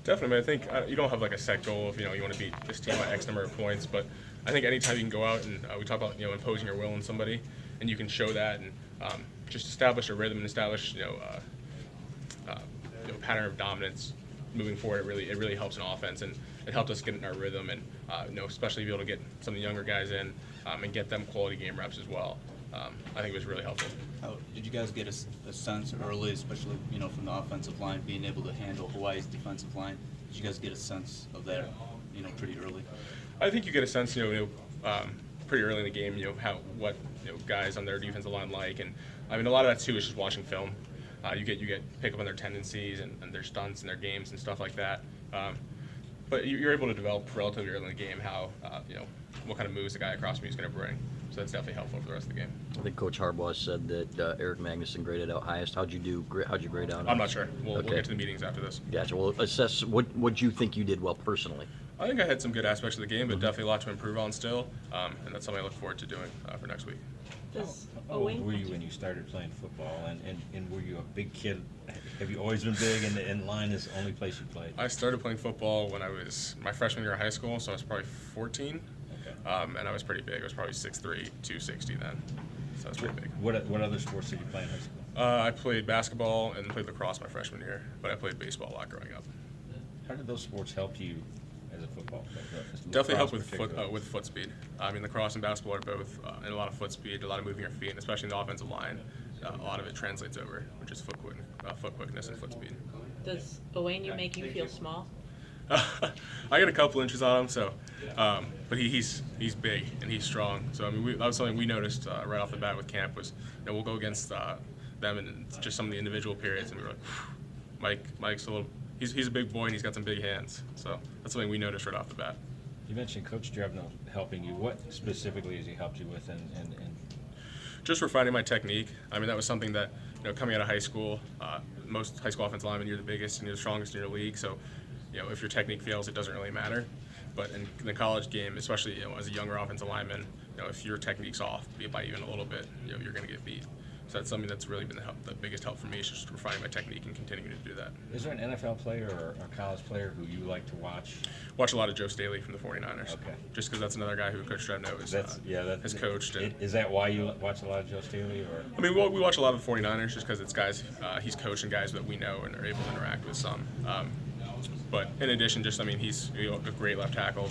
Definitely. I think you don't have like a set goal of you want to beat this team by X number of points, but I think anytime you can go out and we talk about imposing your will on somebody, and you can show that and just establish a rhythm and establish pattern of dominance moving forward. It really helps an offense, and it helped us get in our rhythm, and especially be able to get some of the younger guys in and get them quality game reps as well. I think it was really helpful. How did you guys get a sense early, especially from the offensive line, being able to handle Hawaii's defensive line? Did you guys get a sense of that, pretty early? I think you get a sense, pretty early in the game, what guys on their defensive line like, and I mean a lot of that too is just watching film. You pick up on their tendencies and their stunts and their games and stuff like that. But you're able to develop relatively early in the game how what kind of moves the guy across me is going to bring. So that's definitely helpful for the rest of the game. I think Coach Harbaugh said that Eric Magnuson graded out highest. How'd you grade out? I'm not sure. We'll get to the meetings after this. Gotcha. Well, assess what you think you did well personally. I think I had some good aspects of the game, but definitely a lot to improve on still, and that's something I look forward to doing for next week. How old were you when you started playing football, and were you a big kid? Have you always been big, and line is the only place you played? I started playing football when I was my freshman year of high school, so I was probably 14. Okay. And I was pretty big. I was probably 6'3", 260 then. So I was pretty big. What other sports did you play in high school? I played basketball and played lacrosse my freshman year, but I played baseball a lot growing up. How did those sports help you as a football player? Definitely help with foot speed. I mean, lacrosse and basketball are both and a lot of foot speed, a lot of moving your feet, and especially in the offensive line. A lot of it translates over, which is foot quickness and foot speed. Does Owenu make you feel small? I got a couple inches on him, so, but he's big and he's strong. So I mean, that was something we noticed right off the bat with camp was, we'll go against them in just some of the individual periods, and we were like, Mike's a little, he's a big boy and he's got some big hands. So that's something we noticed right off the bat. You mentioned Coach Drevno helping you. What specifically has he helped you with? And just refining my technique. I mean, that was something that coming out of high school, most high school offensive linemen, you're the biggest and you're the strongest in your league. So if your technique fails, it doesn't really matter. But in the college game, especially as a younger offensive lineman, if your technique's off by even a little bit, you're going to get beat. So that's something that's really been the biggest help for me is just refining my technique and continuing to do that. Is there an NFL player or a college player who you like to watch? Watch a lot of Joe Staley from the 49ers. Okay. Just because that's another guy who Coach Drevno has coached. And, is that why you watch a lot of Joe Staley? Or? I mean, we watch a lot of the 49ers just because it's guys he's coaching guys that we know and are able to interact with some. But in addition, he's a great left tackle,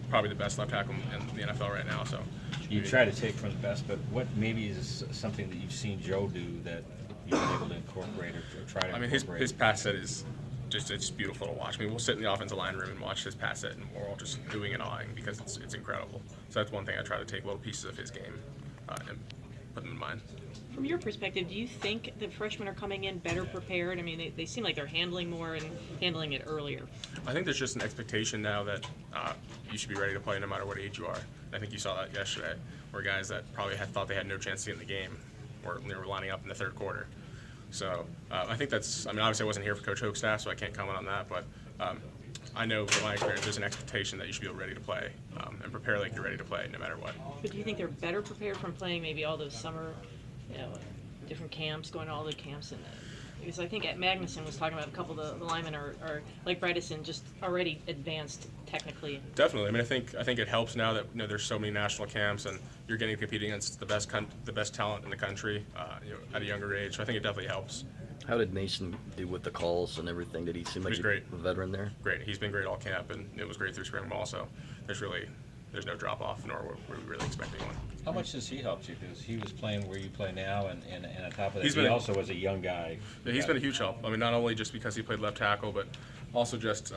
probably the best left tackle in the NFL right now. So you try to take from the best, but what maybe is something that you've seen Joe do that you've been able to incorporate or try to incorporate? I mean, his pass set is it's beautiful to watch. I mean, we'll sit in the offensive line room and watch his pass set, and we're all just doing and awing because it's incredible. So that's one thing I try to take little pieces of his game and put them in mine. From your perspective, do you think the freshmen are coming in better prepared? I mean, they seem like they're handling more and handling it earlier. I think there's just an expectation now that you should be ready to play no matter what age you are. I think you saw that yesterday, where guys that probably thought they had no chance to get in the game were lining up in the third quarter. So I think obviously I wasn't here for Coach Hochstaff, so I can't comment on that, but I know from my experience there's an expectation that you should be ready to play and prepare like you're ready to play no matter what. But do you think they're better prepared from playing maybe all those summer different camps, going to all the camps? Because I think at Magnuson was talking about a couple of the linemen are like Bredesen, just already advanced technically. Definitely. I mean, I think it helps now that there's so many national camps and you're getting to compete against the best talent in the country at a younger age. So I think it definitely helps. How did Mason do with the calls and everything? Did he seem like great. A veteran there? Great. He's been great all camp, and it was great through spring ball. So there's no drop off, nor were we really expecting one. How much has he helped you? Because he was playing where you play now, and on top of that, he also was a young guy. Yeah, he's been a huge help. I mean, not only just because he played left tackle, but also just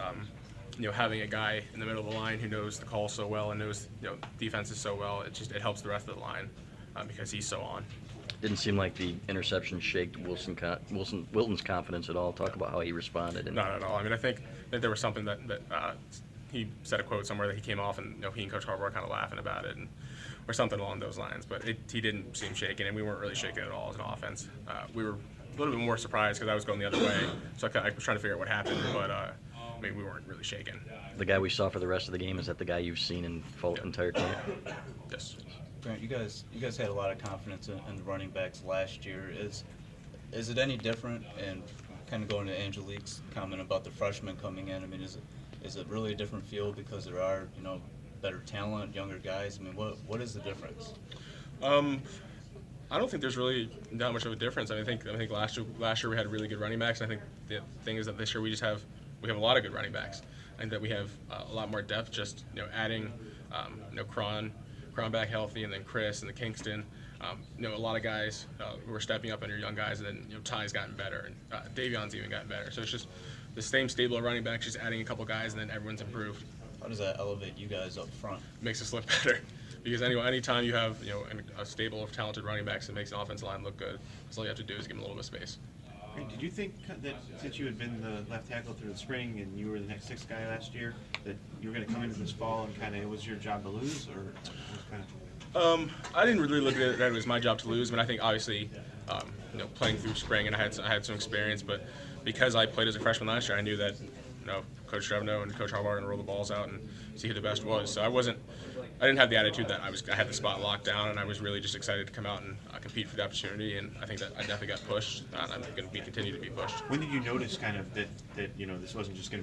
having a guy in the middle of the line who knows the call so well and knows defenses so well. It helps the rest of the line because he's so on. Didn't seem like the interception shaked Wilton's confidence at all. Talk about how he responded. Not at all. I mean, I think there was something that he said a quote somewhere that he came off and he and Coach Harbaugh were kind of laughing about it or something along those lines. But he didn't seem shaken, and we weren't really shaken at all as an offense. We were a little bit more surprised because I was going the other way, so I was trying to figure out what happened. But we weren't really shaken. The guy we saw for the rest of the game, is that the guy you've seen in full entire camp? Yes. Grant, you guys had a lot of confidence in the running backs last year. Is it any different in kind of going to Angelique's comment about the freshmen coming in, I mean, is it really a different feel because there are, you know, better talent, younger guys? I mean, what is the difference? I don't think there's really that much of a difference. I think last year we had really good running backs. And I think the thing is that this year we have a lot of good running backs. I think that we have a lot more depth. Just adding Cron back healthy, and then Chris and the Kingston. A lot of guys who are stepping up and are young guys, and then Ty's gotten better, and Davion's even gotten better. So it's just the same stable of running backs, just adding a couple guys, and then everyone's improved. How does that elevate you guys up front? Makes us look better. Because anytime you have a stable of talented running backs, it makes an offensive line look good. So all you have to do is give them a little bit of space. Great. Did you think that since you had been the left tackle through the spring and you were the next sixth guy last year, that you were going to come into this fall and kind of it was your job to lose, or was kind of? I didn't really look at it that it was my job to lose. I mean, I think obviously, playing through spring and I had some experience, but because I played as a freshman last year, I knew that Coach Trevno and Coach Harbaugh were going to roll the balls out and see who the best was. So I didn't have the attitude that I had the spot locked down, and I was really just excited to come out and compete for the opportunity. And I think that I definitely got pushed, and I'm going to continue to be pushed. When did you notice kind of that this wasn't just going to